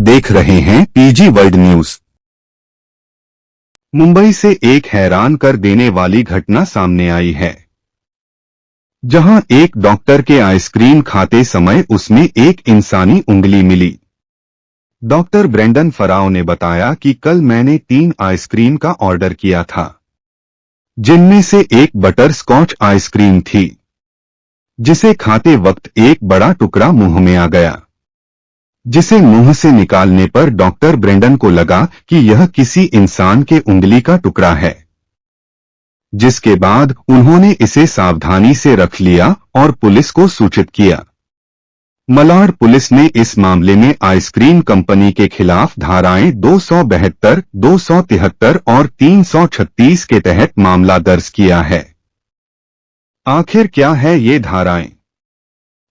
देख रहे हैं पीजी वर्ल्ड न्यूज। मुंबई से एक हैरान कर देने वाली घटना सामने आई है, जहां एक डॉक्टर के आइसक्रीम खाते समय उसमें एक इंसानी उंगली मिली। डॉक्टर ब्रेंडन फराओ ने बताया कि कल मैंने 3 आइसक्रीम का ऑर्डर किया था, जिनमें से एक बटर स्कॉच आइसक्रीम थी, जिसे खाते वक्त एक बड़ा टुकड़ा मुंह में आ गया, जिसे मुंह से निकालने पर डॉक्टर ब्रेंडन को लगा कि यह किसी इंसान के उंगली का टुकड़ा है, जिसके बाद उन्होंने इसे सावधानी से रख लिया और पुलिस को सूचित किया। मलाड पुलिस ने इस मामले में आइसक्रीम कंपनी के खिलाफ धाराएं 272, 273 और 336 के तहत मामला दर्ज किया है। आखिर क्या है ये धाराएं?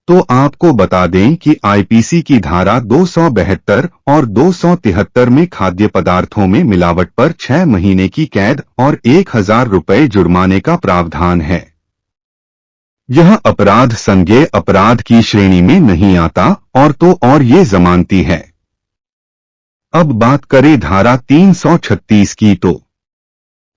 तो आपको बता दें कि आईपीसी की धारा 272 और 273 में खाद्य पदार्थों में मिलावट पर 6 महीने की कैद और 1000 रुपये जुर्माने का प्रावधान है। यह अपराध संज्ञेय अपराध की श्रेणी में नहीं आता और ये जमानती है। अब बात करें धारा 336 की, तो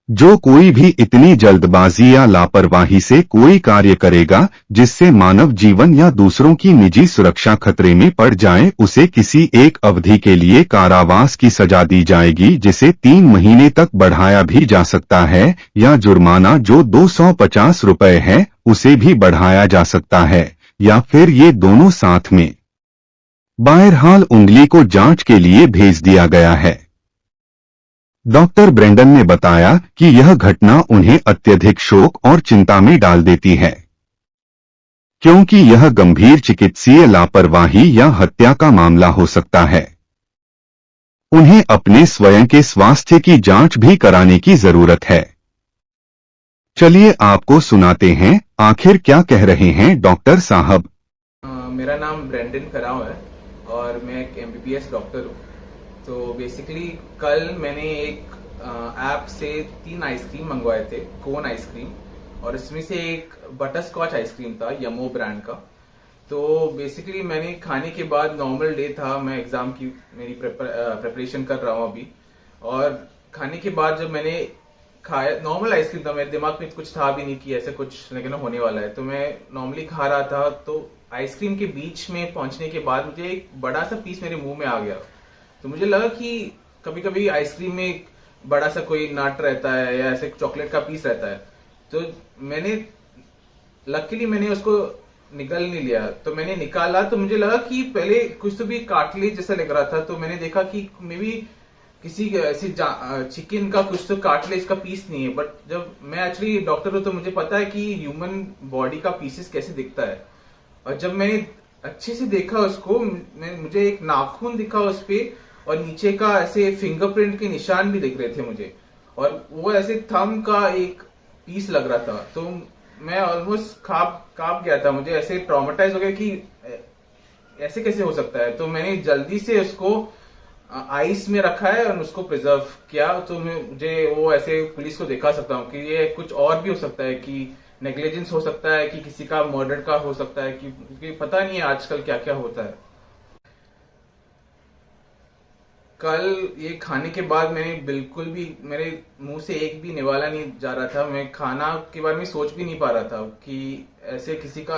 जो कोई भी इतनी जल्दबाजी या लापरवाही से कोई कार्य करेगा जिससे मानव जीवन या दूसरों की निजी सुरक्षा खतरे में पड़ जाए, उसे किसी एक अवधि के लिए कारावास की सजा दी जाएगी, जिसे 3 महीने तक बढ़ाया भी जा सकता है, या जुर्माना जो 250 रुपये है उसे भी बढ़ाया जा सकता है, या फिर ये दोनों साथ में। बहरहाल उंगली को जांच के लिए भेज दिया गया है। डॉक्टर ब्रेंडन ने बताया कि यह घटना उन्हें अत्यधिक शोक और चिंता में डाल देती है, क्योंकि यह गंभीर चिकित्सीय लापरवाही या हत्या का मामला हो सकता है। उन्हें अपने स्वयं के स्वास्थ्य की जांच भी कराने की जरूरत है। चलिए आपको सुनाते हैं आखिर क्या कह रहे हैं डॉक्टर साहब। मेरा नाम ब्रेंडन फराओ है और मैं एक एमबीबीएस डॉक्टर हूँ। तो बेसिकली कल मैंने एक ऐप से 3 आइसक्रीम मंगवाए थे, कोन आइसक्रीम, और इसमें से एक बटर स्कॉच आइसक्रीम था यमो ब्रांड का। तो बेसिकली मैंने खाने के बाद, नॉर्मल डे था, मैं एग्जाम की मेरी प्रिपरेशन कर रहा हूँ अभी, और खाने के बाद जब मैंने खाया, नॉर्मल आइसक्रीम था, मेरे दिमाग में कुछ था भी नहीं कि ऐसे कुछ लेकिन होने वाला है, तो मैं नॉर्मली खा रहा था। तो आइसक्रीम के बीच में पहुंचने के बाद मुझे एक बड़ा सा पीस मेरे मुंह में आ गया। तो मुझे लगा कि कभी कभी आइसक्रीम में एक बड़ा सा कोई नट रहता है या ऐसे चॉकलेट का पीस रहता है, तो लकीली मैंने उसको निकल नहीं लिया। तो मैंने निकाला तो मुझे लगा कि पहले कुछ तो भी कार्टिलेज जैसा लग रहा था, तो मैंने देखा कि मे बी किसी ऐसी चिकन का कुछ तो कार्टिलेज का पीस नहीं है। बट जब मैं एक्चुअली डॉक्टर हूं तो मुझे पता है कि ह्यूमन बॉडी का पीसेस कैसे दिखता है, और जब मैंने अच्छे से देखा उसको, मुझे एक नाखून दिखा उस पे, और नीचे का ऐसे फिंगरप्रिंट के निशान भी दिख रहे थे मुझे, और वो ऐसे थंब का एक पीस लग रहा था। तो मैं ऑलमोस्ट कांप गया था, मुझे ऐसे ट्रॉमेटाइज हो गया कि ऐसे कैसे हो सकता है। तो मैंने जल्दी से उसको आइस में रखा है और उसको प्रिजर्व किया। तो मुझे वो ऐसे पुलिस को दिखा सकता हूँ कि ये कुछ और भी हो सकता है, कि नेग्लिजेंस हो सकता है, कि किसी का मर्डर का हो सकता है, कि पता नहीं है आजकल क्या क्या होता है। कल ये खाने के बाद मैंने बिल्कुल भी, मेरे मुंह से एक भी निवाला नहीं जा रहा था। मैं खाना के बारे में सोच भी नहीं पा रहा था कि ऐसे किसी का,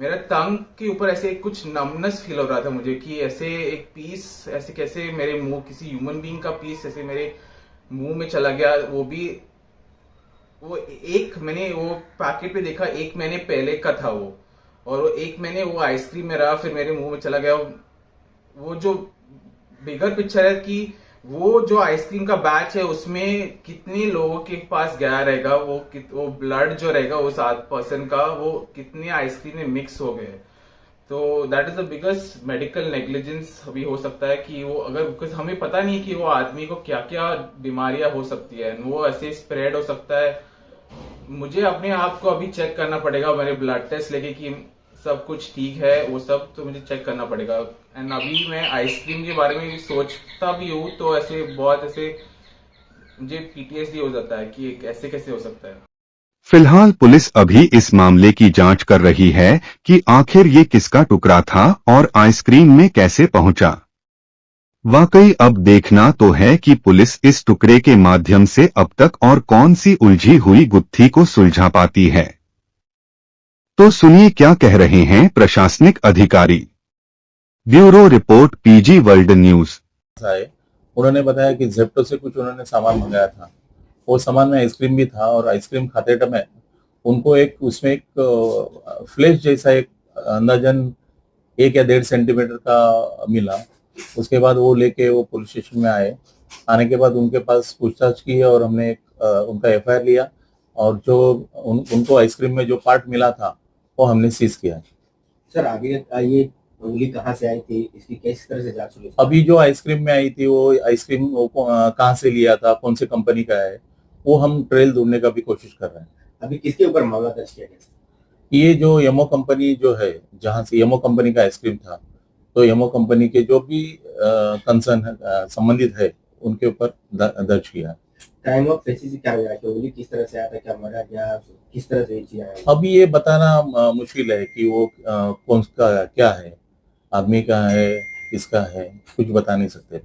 मेरा टंग के ऊपर ऐसे कुछ नमनेस फील हो रहा था मुझे, कि ऐसे एक पीस ऐसे कैसे मेरे मुंह, किसी ह्यूमन बीइंग का पीस ऐसे मेरे मुंह में चला गया। वो एक मैंने वो पैकेट पे देखा, एक मैंने पहले का था वो, और वो एक मैंने वो आइसक्रीम में रहा, फिर मेरे मुंह में चला गया। वो जो बिगर पिक्चर है कि वो जो आइसक्रीम का बैच है उसमें कितने लोगों के पास गया रहेगा, वो ब्लड जो रहेगा वो 7% का, वो कितने आइसक्रीम में मिक्स हो गए। तो that is the biggest medical negligence अभी हो सकता है, कि वो अगर, बिकॉज हमें पता नहीं कि वो आदमी को क्या क्या बीमारियां हो सकती है, वो ऐसे स्प्रेड हो सकता है। मुझे अपने आप को अभी चेक करना पड़ेगा, मेरे ब्लड टेस्ट लेके कि सब कुछ ठीक है, वो सब तो मुझे चेक करना पड़ेगा। एंड अभी मैं आइसक्रीम के बारे में सोचता भी हूँ तो ऐसे बहुत ऐसे मुझे पीटीएसडी हो जाता है कि ऐसे कैसे हो सकता है। फिलहाल पुलिस अभी इस मामले की जांच कर रही है कि आखिर ये किसका टुकड़ा था और आइसक्रीम में कैसे पहुंचा। वाकई अब देखना तो है कि पुलिस इस टुकड़े के माध्यम से अब तक और कौन सी उलझी हुई गुत्थी को सुलझा पाती है। तो सुनिए क्या कह रहे हैं प्रशासनिक अधिकारी। Bureau report PG world news. आए, उन्होंने बताया कि जेप्टो से कुछ उन्होंने सामान मंगाया था। वो सामान में आइसक्रीम भी था और आइसक्रीम खाते समय उनको एक उसमें एक फ्लैश जैसा एक अंदाजन 1 या 1.5 सेंटीमीटर का मिला। उसके बाद वो लेके वो पुलिस स्टेशन में आए। आने के बाद उनके पास पूछताछ की और हमने उनका एफआईआर लिया और जो उनको आइसक्रीम में जो पार्ट मिला था वो हमने सीज किया। सर आगे ये उंगली कहाँ से आई थी, इसकी किस तरह से जांच हुई? अभी जो आइसक्रीम में आई थी वो आइसक्रीम कहाँ से लिया था, कौन से कंपनी का है, वो हम ट्रेल ढूंढने का भी कोशिश कर रहे हैं। अभी किसके ऊपर मामला दर्ज किया गया? ये जो यमो कंपनी जो है, जहाँ से यमो कंपनी का आइसक्रीम था, तो यमो कंपनी के जो भी कंसर्न संबंधित है उनके ऊपर दर्ज किया। टाइम ऑफ डेथ क्या हुआ, कि उंगली किस तरह से आया था, क्या मरा क्या, किस तरह से ये चीज आया? अभी ये बताना मुश्किल है कि वो कौन का क्या है, आदमी का है, किसका है, कुछ बता नहीं सकते।